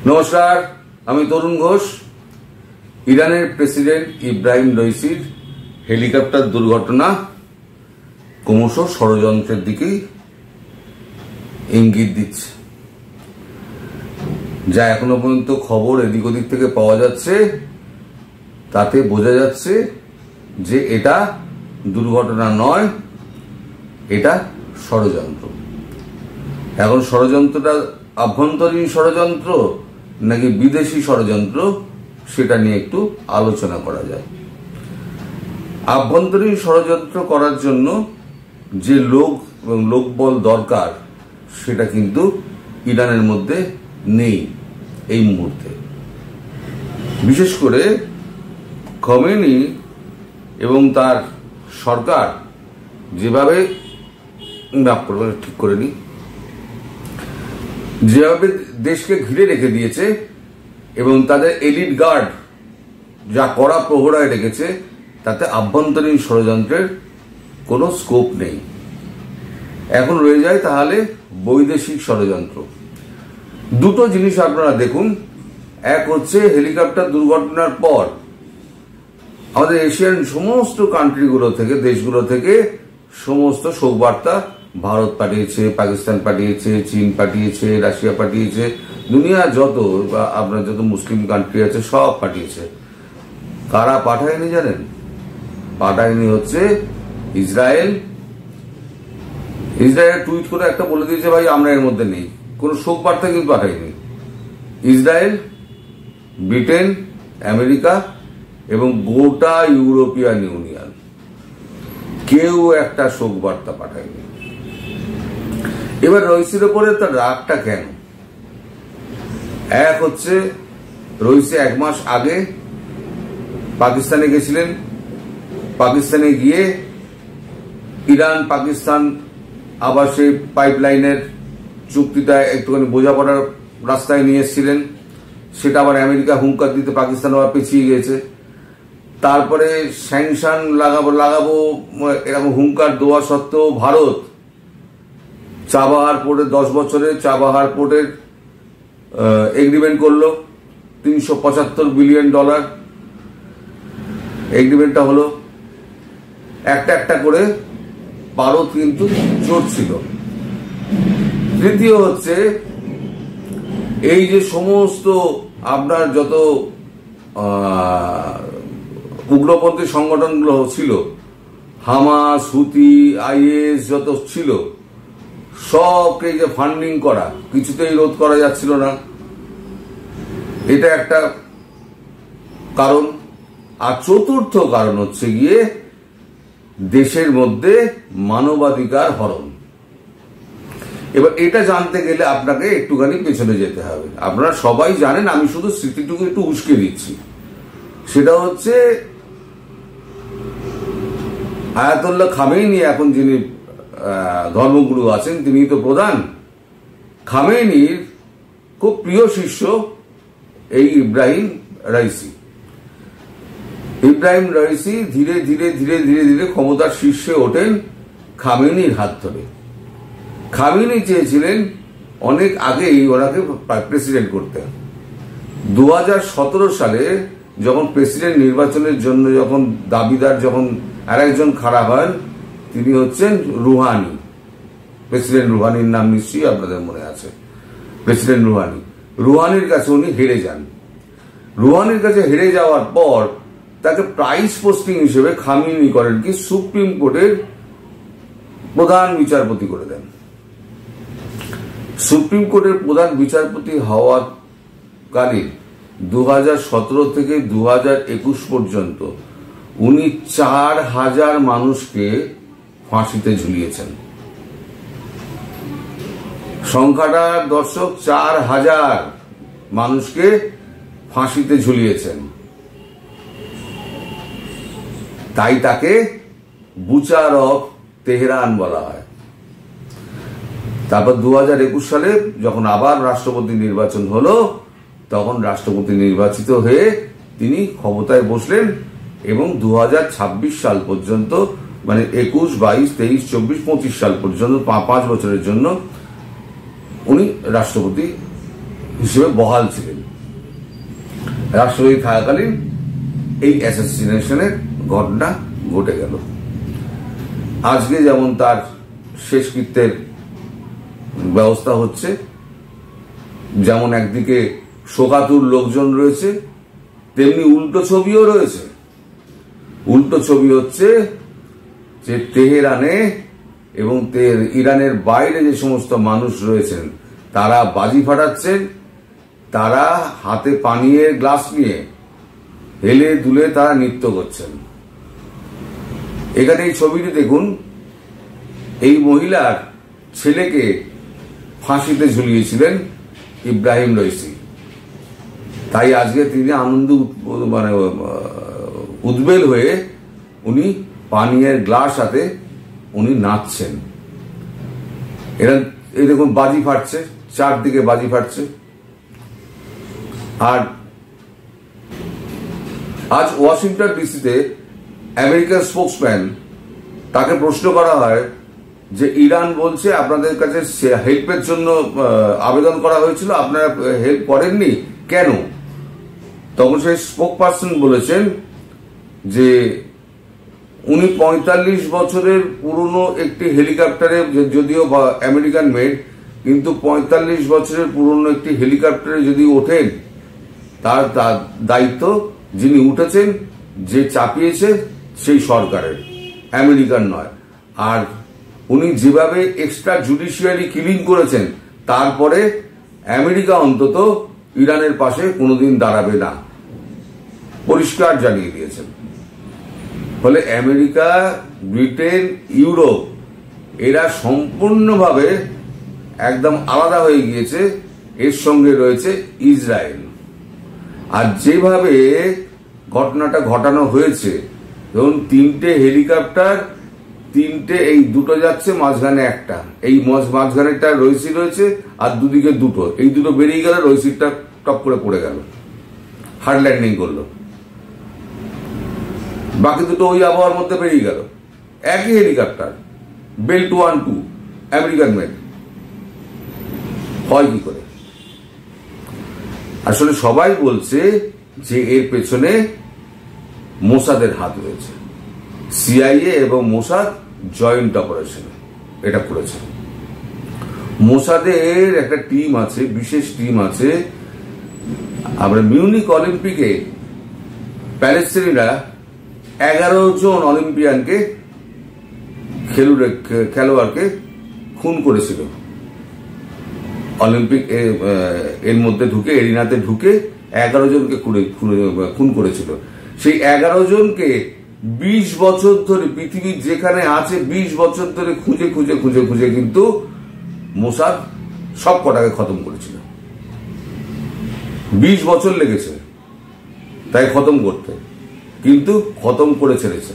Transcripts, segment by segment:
নমস্কার, আমি তরুণ ঘোষ। ইরানের প্রেসিডেন্ট ইব্রাহিম রইসির হেলিকপ্টার দুর্ঘটনা ক্রমশ ষড়যন্ত্রের দিকেই ইঙ্গিত দিচ্ছে, যা এখনো পর্যন্ত খবর এদিক ওদিক থেকে পাওয়া যাচ্ছে তাতে বোঝা যাচ্ছে যে এটা দুর্ঘটনা নয়, এটা ষড়যন্ত্র। এখন ষড়যন্ত্রটা আভ্যন্তরীণ ষড়যন্ত্র নাকি বিদেশি ষড়যন্ত্র, সেটা নিয়ে একটু আলোচনা করা যায়। আভ্যন্তরীণ ষড়যন্ত্র করার জন্য যে লোক এবং লোকবল দরকার সেটা কিন্তু ইরানের মধ্যে নেই এই মুহূর্তে। বিশেষ করে খমেনি এবং তার সরকার যেভাবে ঠিক করে নি, যেভাবে দেশকে ঘিরে রেখে দিয়েছে এবং তাদের এলিট গার্ড যা কড়া প্রহরায় রেখেছে, তাতে আভ্যন্তরীণ ষড়যন্ত্রের কোনো স্কোপ নেই। এখন রয়ে যায় তাহলে বৈদেশিক ষড়যন্ত্র। দুটো জিনিস আপনারা দেখুন। এক হচ্ছে হেলিকপ্টার দুর্ঘটনার পর আমাদের এশিয়ান সমস্ত কান্ট্রিগুলো থেকে, দেশগুলো থেকে সমস্ত শোকবার্তা ভারত পাঠিয়েছে, পাকিস্তান পাঠিয়েছে, চীন পাঠিয়েছে, রাশিয়া পাঠিয়েছে, দুনিয়া যত আপনার যত মুসলিম কান্ট্রি আছে সব পাঠিয়েছে। কারা পাঠায়নি জানেন? পাঠায়নি হচ্ছে ইসরায়েল। ইসরায়েল টুইট করে একটা বলে দিয়েছে, ভাই আমরা এর মধ্যে নেই, কোনো শোক বার্তা কিন্তু পাঠায়নি। ইসরায়েল, ব্রিটেন, আমেরিকা এবং গোটা ইউরোপিয়ান ইউনিয়ন কেউ একটা শোক বার্তা পাঠায়নি। এবার রইসির ওপরে তার রাগটা কেন? এক হচ্ছে রইসি 1 মাস আগে পাকিস্তানে গেছিলেন। পাকিস্তানে গিয়ে ইরান পাকিস্তান আবার সেই পাইপলাইনের চুক্তিটা একটুখানি বোঝাপড়ার রাস্তায় নিয়ে এসেছিলেন। সেটা আবার আমেরিকা হুঙ্কার দিতে পাকিস্তান আবার পিছিয়ে গিয়েছে। তারপরে স্যাংশন লাগাবো এরকম হুঙ্কার দেওয়া সত্ত্বেও ভারত চাবাহার পোর্টের 10 বছরের চাবাহার পোর্টের এগ্রিমেন্ট করলো। $375 বিলিয়ন এগ্রিমেন্টটা হলো। একটা করে ভারত কিন্তু চড়ছিল। তৃতীয় হচ্ছে এই যে সমস্ত আপনার যত উগ্রপন্থী সংগঠনগুলো ছিল, হামাস, হুতি, আইএস যত ছিল, সবকে যে ফান্ডিং করা কিছুতেই রোধ করা যাচ্ছিল না, এটা একটা কারণ। আর চতুর্থ কারণ হচ্ছে গিয়ে দেশের মধ্যে মানবাধিকার হরণ। এবার এটা জানতে গেলে আপনাকে একটুখানি পেছনে যেতে হবে। আপনারা সবাই জানেন, আমি শুধু স্মৃতিটুকু একটু উস্কে দিচ্ছি। সেটা হচ্ছে আয়াতুল্লাহ খামেনি, এখন যিনি ধর্মগুরু আছেন, তিনি তো প্রধান। খামেনির খুব প্রিয় শিষ্য এই ইব্রাহিম রাইসি। ইব্রাহিম রাইসি ধীরে ধীরে ধীরে ধীরে ধীরে ক্ষমতার শীর্ষে ওঠেন খামেনির হাত ধরে। খামেনি চেয়েছিলেন অনেক আগেই ওনাকে প্রেসিডেন্ট করতে। 2017 সালে যখন প্রেসিডেন্ট নির্বাচনের জন্য যখন দাবিদার যখন আরেকজন খাড়া হন, তিনি হচ্ছেন রুহানি। প্রেসিডেন্ট রুহানির নাম নিশ্চয়ই আপনাদের মনে আছে। প্রেসিডেন্ট রুহানির কাছে উনি হেরে যান। রুহানির কাছে হেরে যাওয়ার পর তাকে প্রাইস পোস্টিং হিসেবে খামেনি করেন কি সুপ্রিম কোর্টের প্রধান বিচারপতি করে দেন। সুপ্রিম কোর্টের প্রধান বিচারপতি হওয়ার কালীন 2017 থেকে 2021 পর্যন্ত উনি 4000 মানুষকে ফাঁসিতে ঝুলিয়েছেন। সংখ্যাটা দর্শক, 4000 মানুষকে ফাঁসিতে ঝুলিয়েছেন। তাই তাকে বুচার অফ তেহরান বলা হয়। তারপর 2021 সালে যখন আবার রাষ্ট্রপতি নির্বাচন হলো, তখন রাষ্ট্রপতি নির্বাচিত হয়ে তিনি ক্ষমতায় বসলেন এবং 2026 সাল পর্যন্ত, মানে 21, 22, 23, 24, 25 সাল পর্যন্ত 5 বছরের জন্য উনি রাষ্ট্রপতি হিসেবে বহাল ছিলেন। রাষ্ট্রপতি থাকাকালীন এই অ্যাসাসিনেশনের ঘটনা ঘটে গেল। আজকে যেমন তার শেষকৃত্যের ব্যবস্থা হচ্ছে, যেমন একদিকে শোকাতুর লোকজন রয়েছে, তেমনি উল্টো ছবিও রয়েছে। উল্টো ছবি হচ্ছে যে তেহরানে এবং ইরানের বাইরে যে সমস্ত মানুষ রয়েছেন তারা বাজি ফাটাচ্ছেন, তারা হাতে পানীয়ের গ্লাস নিয়ে হেলে দুলে তারা নৃত্য করছেন। এখানে এই ছবিটি দেখুন, এই মহিলার ছেলেকে ফাঁসিতে ঝুলিয়েছিলেন ইব্রাহিম রইসি। তাই আজকে তিনি আনন্দ উদ্বেল হয়ে উনি পানীয়ের গ্লাস হাতে উনি নাচছেন। এরা এই দেখুন বাজি ফাটছে, চারদিকে বাজি ফাটছে। আর আজ ওয়াশিংটন ডিসিতে আমেরিকান স্পোকসম্যান, তাকে প্রশ্ন করা হয় যে ইরান বলছে আপনাদের কাছে হেল্পের জন্য আবেদন করা হয়েছিল, আপনারা হেল্প করেননি কেন? তখন সেই স্পোক পার্সন বলেছেন যে উনি 45 বছরের পুরনো একটি হেলিকপ্টারে, যদিও আমেরিকান মেড, কিন্তু 45 বছরের পুরনো একটি হেলিকপ্টারে যদি ওঠেন তার দায়িত্ব যিনি উঠেছেন, যে চাপিয়েছে সেই সরকারের, আমেরিকান নয়। আর উনি যেভাবে এক্সট্রা জুডিশিয়ারি কিলিং করেছেন, তারপরে আমেরিকা অন্তত ইরানের পাশে কোনোদিন দাঁড়াবে না, পরিষ্কার জানিয়ে দিয়েছেন। ফলে আমেরিকা, ব্রিটেন, ইউরোপ এরা সম্পূর্ণভাবে একদম আলাদা হয়ে গিয়েছে। এর সঙ্গে রয়েছে ইসরায়েল। আর যেভাবে ঘটনাটা ঘটানো হয়েছে, ধরুন 3টে হেলিকপ্টার, 3টে, এই দুটো যাচ্ছে, মাঝখানে একটা, এই মাঝখানেরটা রইসি রয়েছে, আর দুদিকে দুটো, এই দুটো বেরিয়ে গেল, রইসিটা টপ করে পড়ে গেল, হার্ড ল্যান্ডিং করলো। বাকি দুটো ওই আবহাওয়ার মধ্যে বেরিয়ে গেল। একই হেলিকপ্টার, বেল 212 আমেরিকান মেড, হয় কি করে? আসলে সবাই বলছে যে এর পেছনে মোসাদের হাত রয়েছে। সিআইএ এবং মোসাদ জয়েন্ট অপারেশনে এটা করেছে। মোসাদের একটা টিম আছে, বিশেষ টিম আছে। আমরা মিউনিক অলিম্পিকে প্যালেস্তিনিরা 11 জন অলিম্পিয়ানকে, খেলোয়াড়কে খুন করেছিল। অলিম্পিক এর মধ্যে ঢুকে, এরিনাতে ঢুকে 11 জনকে খুন করেছিল। সেই 11 জনকে 20 বছর ধরে, পৃথিবীর যেখানে আছে 20 বছর ধরে খুঁজে খুঁজে খুঁজে খুঁজে কিন্তু মোসাদ সব কটাকে খতম করেছিল। 20 বছর লেগেছে তাই খতম করতে, কিন্তু খতম করে ছেড়েছে।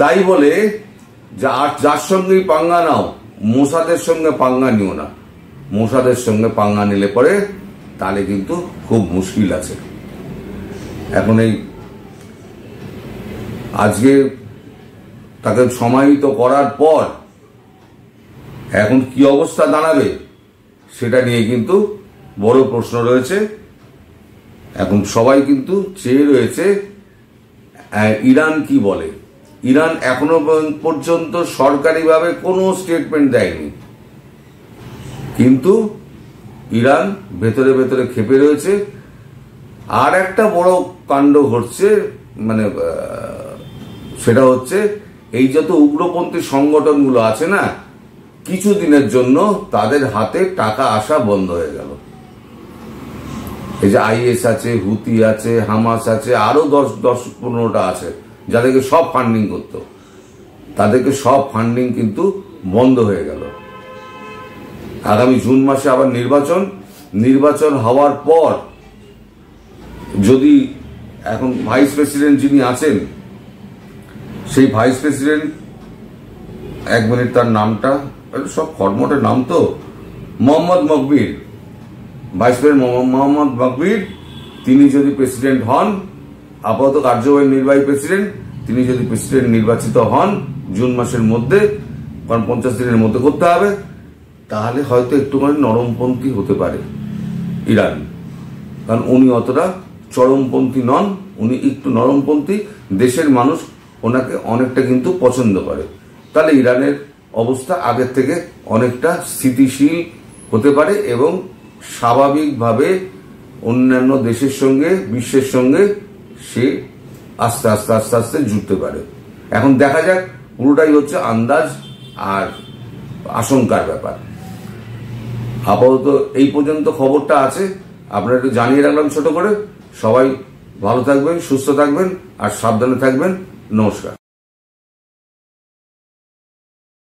তাই বলে যার সঙ্গেই পাঙ্গা নাও, মোসাদের সঙ্গে পাঙ্গা নিও না। মোসাদের সঙ্গে পাঙ্গা নিলে পরে তাহলে কিন্তু খুব মুশকিল আছে। এখন এই আজকে তাকে সমাহিত করার পর এখন কি অবস্থা দাঁড়াবে সেটা নিয়ে কিন্তু বড় প্রশ্ন রয়েছে। এখন সবাই কিন্তু চেয়ে রয়েছে ইরান কি বলে। ইরান এখনো পর্যন্ত সরকারিভাবে কোনো স্টেটমেন্ট দেয়নি, কিন্তু ইরান ভেতরে ভেতরে ক্ষেপে রয়েছে। আর একটা বড় কাণ্ড ঘটছে, সেটা হচ্ছে এই যত উগ্রপন্থী সংগঠনগুলো আছে না, কিছুদিনের জন্য তাদের হাতে টাকা আসা বন্ধ হয়ে গেল। এই যে আইএস আছে, হুতি আছে, হামাস আছে, আরো 10-15টা আছে যাদেরকে সব ফান্ডিং করত, তাদেরকে সব ফান্ডিং কিন্তু বন্ধ হয়ে গেল। আগামী জুন মাসে আবার নির্বাচন হওয়ার পর যদি এখন ভাইস প্রেসিডেন্ট যিনি আছেন, সেই ভাইস প্রেসিডেন্ট, 1 মিনিট তার নামটা, সব কর্মটার নাম তো, মোহাম্মদ মকবির, ভাইস প্রেসিডেন্ট মোহাম্মদ মকবির, তিনি যদি প্রেসিডেন্ট হন, আপাতত কার্যবাহী নির্বাহী প্রেসিডেন্ট, তিনি যদি প্রেসিডেন্ট নির্বাচিত হন জুন মাসের মধ্যে, কারণ 50 দিনের মধ্যে করতে হবে, তাহলে হয়তো একটুখানি নরমপন্থী হতে পারে। ইরান, কারণ উনি অতটা চরমপন্থী নন, উনি একটু নরমপন্থী। দেশের মানুষ ওনাকে অনেকটা কিন্তু পছন্দ করে। তাহলে ইরানের অবস্থা আগের থেকে অনেকটা স্থিতিশীল হতে পারে এবং স্বাভাবিকভাবে অন্যান্য দেশের সঙ্গে, বিশ্বের সঙ্গে সে আস্তে আস্তে আস্তে আস্তে জুড়তে পারে। এখন দেখা যাক, পুরোটাই হচ্ছে আন্দাজ আর আশঙ্কার ব্যাপার। আপাতত এই পর্যন্ত খবরটা আছে, আপনারা একটু জানিয়ে রাখলাম ছোট করে। সবাই ভালো থাকবেন, সুস্থ থাকবেন আর সাবধানে থাকবেন। নমস্কার।